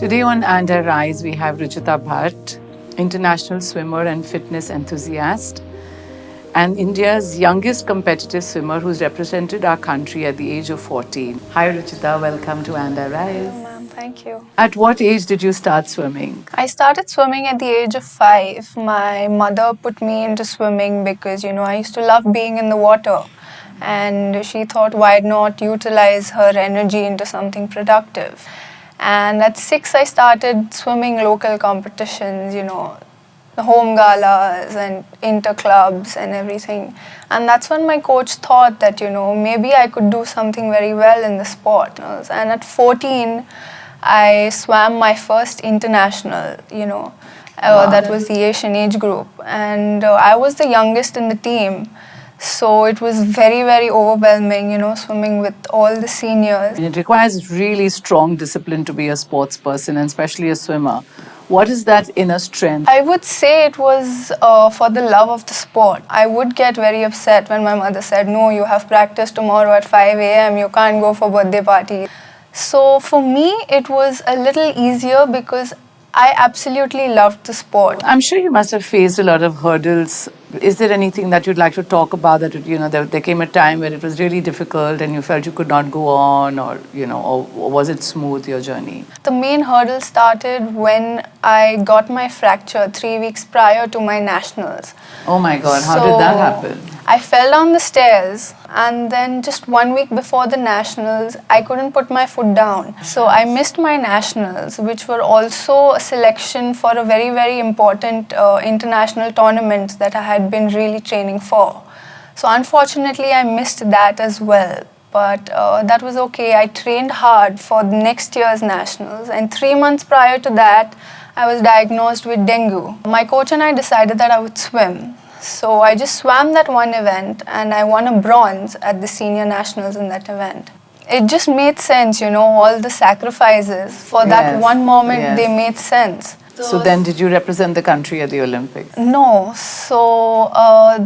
Today on And I Rise, we have Ruchita Bhatt, international swimmer and fitness enthusiast, and India's youngest competitive swimmer who's represented our country at the age of 14. Hi Ruchita, welcome to And I Rise. Hello, ma'am. Thank you. At what age did you start swimming? I started swimming at the age of 5. My mother put me into swimming because, I used to love being in the water. And she thought, why not utilize her energy into something productive? And at 6, I started swimming local competitions, the home galas and inter clubs and everything. And that's when my coach thought that, maybe I could do something very well in the sport. And at 14, I swam my first international, that was the Asian age group. And I was the youngest in the team. So it was very, very overwhelming, swimming with all the seniors. And it requires really strong discipline to be a sports person, and especially a swimmer. What is that inner strength? I would say it was for the love of the sport. I would get very upset when my mother said, no, you have practice tomorrow at 5 a.m., you can't go for birthday party. So for me, it was a little easier because I absolutely loved the sport. I'm sure you must have faced a lot of hurdles. Is there anything that you'd like to talk about that, there came a time where it was really difficult and you felt you could not go on, or was it smooth, your journey? The main hurdle started when I got my fracture 3 weeks prior to my nationals. Oh my God, how did that happen? I fell down the stairs, and then just 1 week before the nationals, I couldn't put my foot down. So I missed my nationals, which were also a selection for a very, very important international tournament that I had been really training for. So unfortunately, I missed that as well. But that was okay. I trained hard for the next year's nationals, and 3 months prior to that, I was diagnosed with dengue. My coach and I decided that I would swim. So I just swam that one event, and I won a bronze at the senior nationals in that event. It just made sense, all the sacrifices for that one moment, they made sense. So then did you represent the country at the Olympics? No. So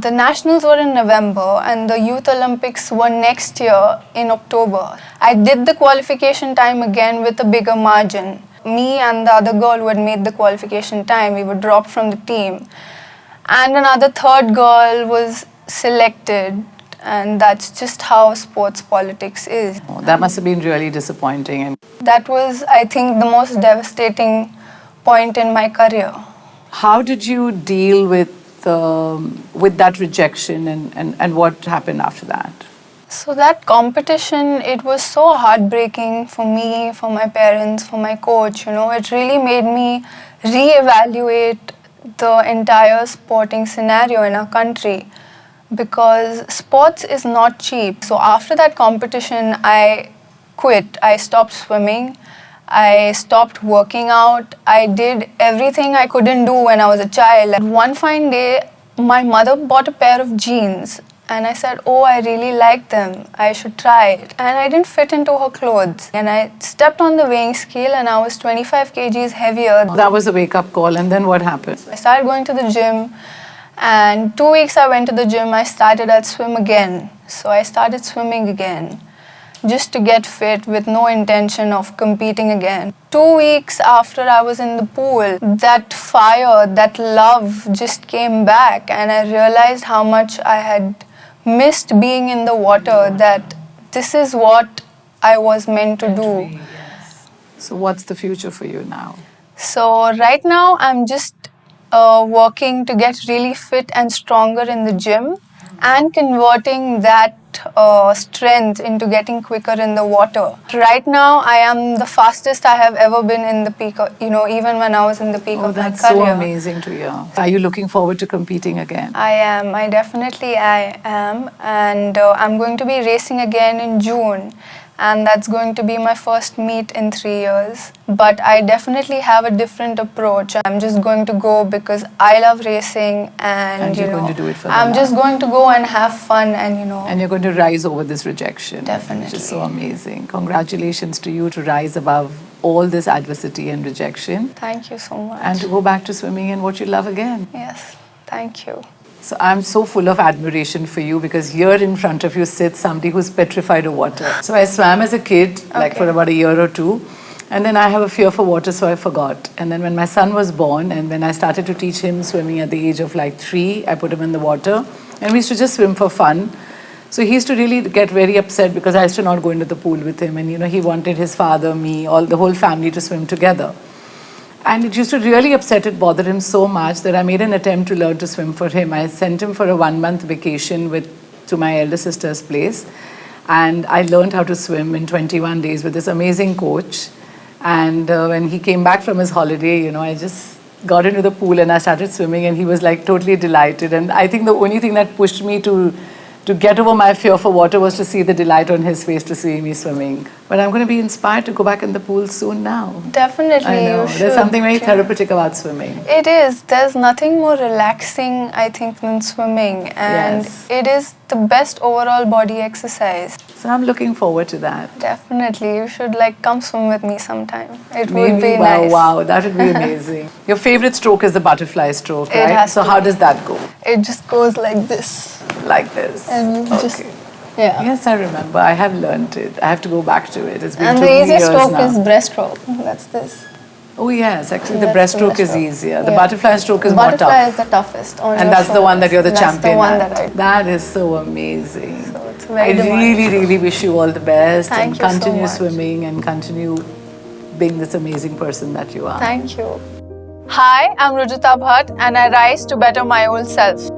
the nationals were in November and the Youth Olympics were next year in October. I did the qualification time again with a bigger margin. Me and the other girl who had made the qualification time, we were dropped from the team. And another third girl was selected, and that's just how sports politics is. Oh, that must have been really disappointing. That was, I think, the most devastating point in my career. How did you deal with that rejection, and what happened after that? So that competition, it was so heartbreaking for me, for my parents, for my coach. It really made me reevaluate the entire sporting scenario in our country, because sports is not cheap. So after that competition, I quit. I stopped swimming. I stopped working out. I did everything I couldn't do when I was a child. And one fine day, my mother bought a pair of jeans, and I said, oh, I really like them. I should try it. And I didn't fit into her clothes. And I stepped on the weighing scale, and I was 25 kgs heavier. That was a wake-up call, and then what happened? I started going to the gym, and 2 weeks I went to the gym, I started at swim again. So I started swimming again, just to get fit with no intention of competing again. 2 weeks after I was in the pool, that fire, that love just came back, and I realized how much I had missed being in the water, that this is what I was meant to do. Yes. So what's the future for you now? So right now I'm just working to get really fit and stronger in the gym, and converting that strength into getting quicker in the water. Right now, I am the fastest I have ever been in the peak, even when I was in the peak of my career. That's so amazing to hear. Are you looking forward to competing again? I am. I am. And I'm going to be racing again in June. And that's going to be my first meet in 3 years. But I definitely have a different approach. I'm just going to go because I love racing, and you're going to do it for I'm just going to go and have fun, and And you're going to rise over this rejection. Definitely. Which is so amazing. Congratulations to you to rise above all this adversity and rejection. Thank you so much. And to go back to swimming in what you love again. Yes, thank you. So I'm so full of admiration for you, because here in front of you sits somebody who's petrified of water. So I swam as a kid, like for about a year or two. And then I have a fear for water, so I forgot. And then when my son was born, and when I started to teach him swimming at the age of like 3, I put him in the water. And we used to just swim for fun. So he used to really get very upset because I used to not go into the pool with him. And, he wanted his father, me, the whole family to swim together. And it used to really upset it, bother him so much that I made an attempt to learn to swim for him. I sent him for a 1-month vacation to my elder sister's place. And I learned how to swim in 21 days with this amazing coach. And when he came back from his holiday, I just got into the pool and I started swimming, and he was like totally delighted. And I think the only thing that pushed me to get over my fear for water was to see the delight on his face to see me swimming. But I'm going to be inspired to go back in the pool soon now. Definitely, I know. you should. There's something very therapeutic about swimming. It is. There's nothing more relaxing, I think, than swimming. And Yes. it is the best overall body exercise. So I'm looking forward to that. Definitely. You should come swim with me sometime. It Maybe, would be wow, nice. wow, that would be amazing. Your favorite stroke is the butterfly stroke, It right? has So to how be. does that go? It just goes like this. Like this. And you just, Okay. yeah. Yes, I remember. I have learnt it. I have to go back to it. It's been And too the many easiest years stroke now. is breaststroke. That's this. Oh yes, actually the That's the breaststroke is breaststroke. easier. The Yeah. butterfly stroke is more Butterfly tough. is the toughest on And your that's the one that you're the shoulders. champion That's the one at. that I... That is so amazing. So it's very I demanding. really, really wish you all the best. Thank and you so continue much. swimming and continue being this amazing person that you are. Thank you. Hi, I'm Rujita Bhatt and I rise to better my old self.